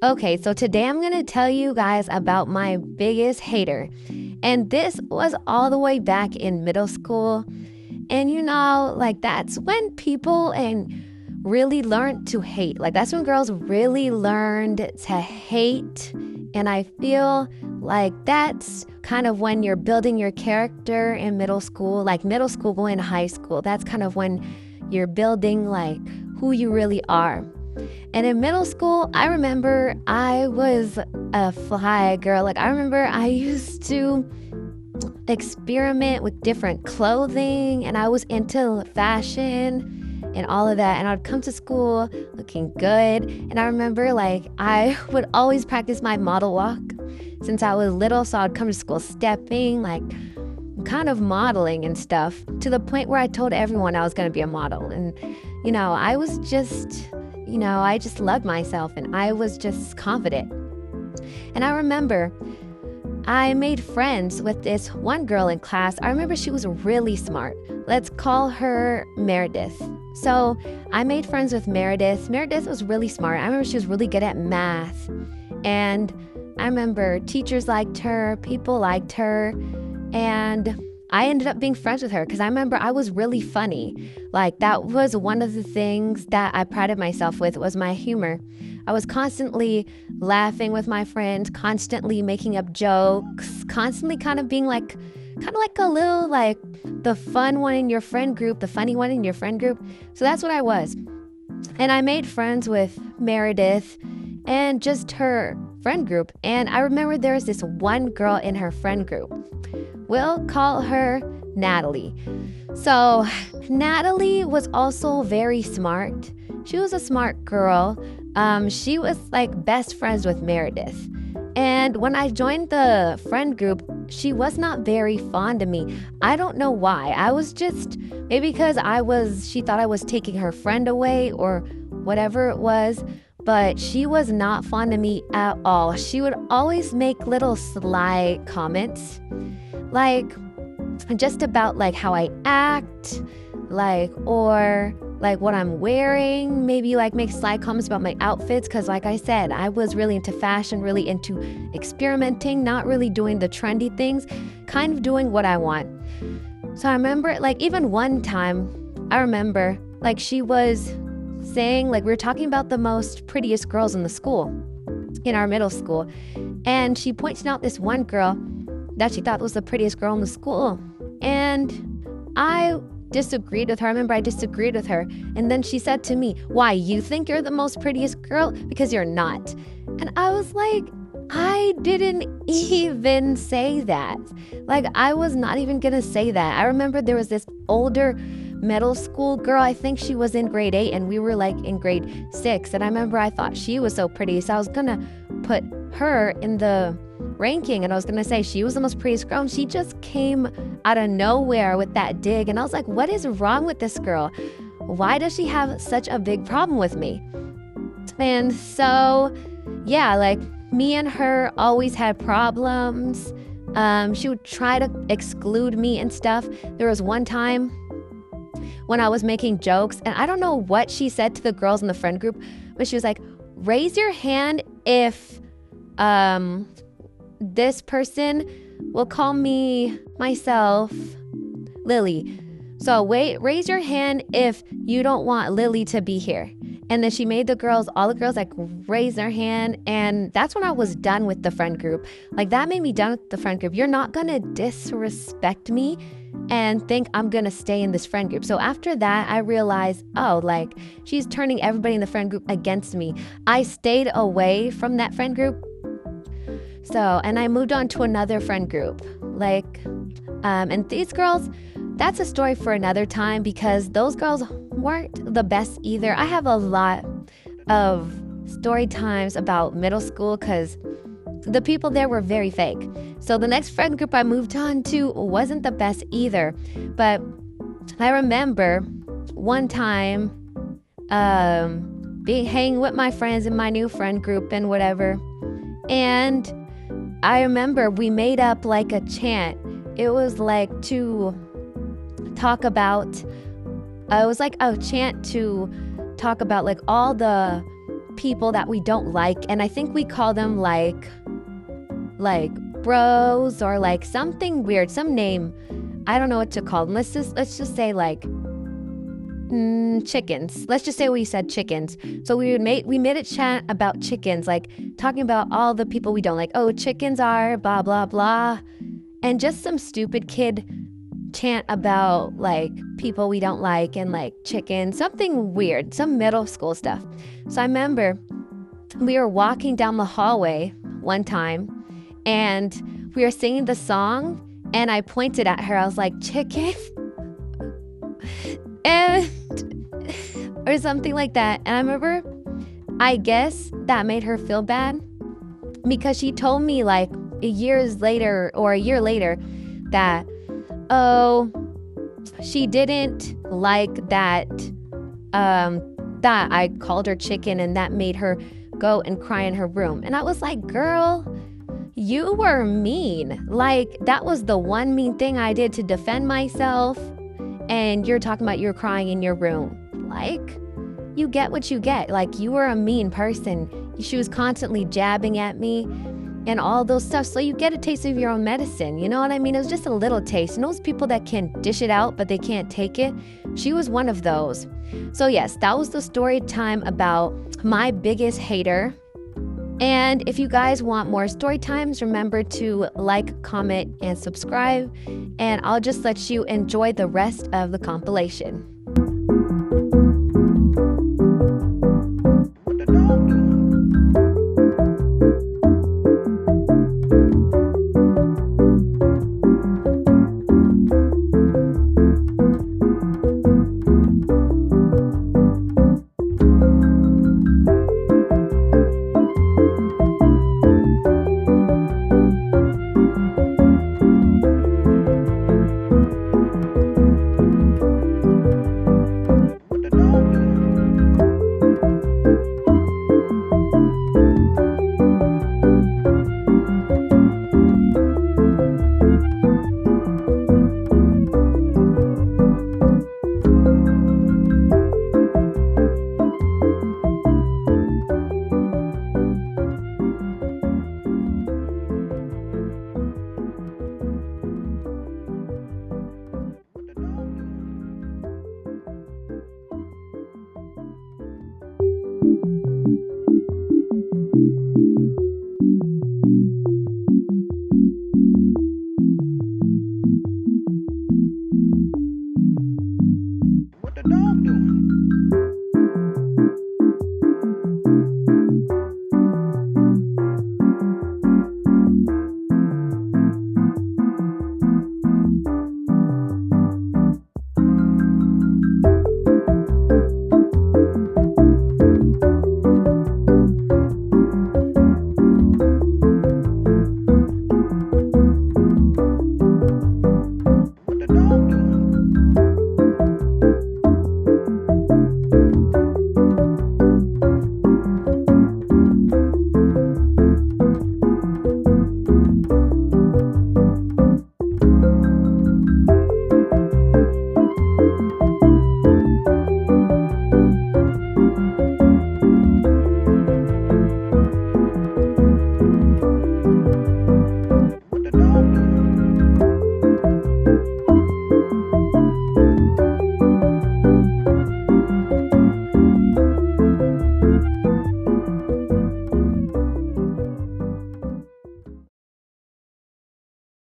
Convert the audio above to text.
Okay, so today I'm gonna tell you guys about my biggest hater. And this was all the way back in middle school. And that's when people and really learned to hate. Like that's when girls really learned to hate. And I feel like that's kind of when you're building your character in middle school, like middle school going to high school. That's kind of when you're building like who you really are. And in middle school, I remember I was a fly girl. Like I remember I used to experiment with different clothing and I was into fashion and all of that. And I'd come to school looking good. And I remember like I would always practice my model walk since I was little. So I'd come to school stepping, like kind of modeling and stuff, to the point where I told everyone I was going to be a model. And, I was just, I just loved myself and I was just confident. And I remember I made friends with this one girl in class. I remember she was really smart. Let's call her Meredith. So I made friends with Meredith. Meredith was really smart. I remember she was really good at math. And I remember teachers liked her, people liked her. And I ended up being friends with her because I remember I was really funny. Like that was one of the things that I prided myself with, was my humor. I was constantly laughing with my friends, constantly making up jokes, constantly kind of being like a little like the fun one in your friend group, the funny one in your friend group. So that's what I was. And I made friends with Meredith and just her friend group. And I remember there was this one girl in her friend group. We'll call her Natalie. So Natalie was also very smart. She was a smart girl. She was like best friends with Meredith. And when I joined the friend group, she was not very fond of me. I don't know why. I was just, maybe because she thought I was taking her friend away or whatever it was. But she was not fond of me at all. She would always make little sly comments, like just about like how I act, or what I'm wearing, maybe like make sly comments about my outfits. Cause like I said, I was really into fashion, really into experimenting, not really doing the trendy things, kind of doing what I want. So I remember like even one time, I remember like she was saying, like we were talking about the most prettiest girls in the school, in our middle school. And she pointed out this one girl that she thought was the prettiest girl in the school. And I disagreed with her. I remember I disagreed with her. And then she said to me, "Why, you think you're the most prettiest girl? Because you're not." And I was like, I didn't even say that. Like, I was not even gonna say that. I remember there was this older middle school girl. I think she was in grade 8 and we were like in grade 6. And I remember I thought she was so pretty. So I was gonna put her in the ranking and I was gonna say she was the most prettiest girl. And she just came out of nowhere with that dig. And I was like, what is wrong with this girl? Why does she have such a big problem with me? And so, yeah, like me and her always had problems. She would try to exclude me and stuff. There was one time when I was making jokes, and I don't know what she said to the girls in the friend group, but she was like, raise your hand if this person will call me myself Lily. So raise your hand if you don't want Lily to be here. And then she made all the girls like raise their hand. And that's when I was done with the friend group. Like that made me done with the friend group. You're not gonna disrespect me and think I'm gonna stay in this friend group. So after that, I realized, like she's turning everybody in the friend group against me. I stayed away from that friend group. So, and I moved on to another friend group. And these girls, that's a story for another time because those girls weren't the best either. I have a lot of story times about middle school because the people there were very fake. So the next friend group I moved on to wasn't the best either. But I remember one time hanging with my friends in my new friend group and whatever. And I remember we made up like a chant. It was like to talk about, it was like a chant to talk about like all the people that we don't like, and I think we call them like bros or like something weird, some name. I don't know what to call them. Let's just say like chickens. Let's just say we said chickens. So we made a chant about chickens, like talking about all the people we don't like. Oh, chickens are blah blah blah, and just some stupid kid chant about like people we don't like and like chickens, something weird, some middle school stuff. So I remember we were walking down the hallway one time and we were singing the song, and I pointed at her. I was like, chicken, and or something like that. And I remember, I guess that made her feel bad because she told me like a year later that, oh, she didn't like that that I called her chicken, and that made her go and cry in her room. And I was like, girl, you were mean. Like, that was the one mean thing I did to defend myself, and you're talking about you're crying in your room. Like, you get what you get. Like, you were a mean person. She was constantly jabbing at me and all those stuff. So you get a taste of your own medicine. You know what I mean? It was just a little taste. And those people that can dish it out, but they can't take it, she was one of those. So yes, that was the story time about my biggest hater. And if you guys want more story times, remember to like, comment, and subscribe. And I'll just let you enjoy the rest of the compilation.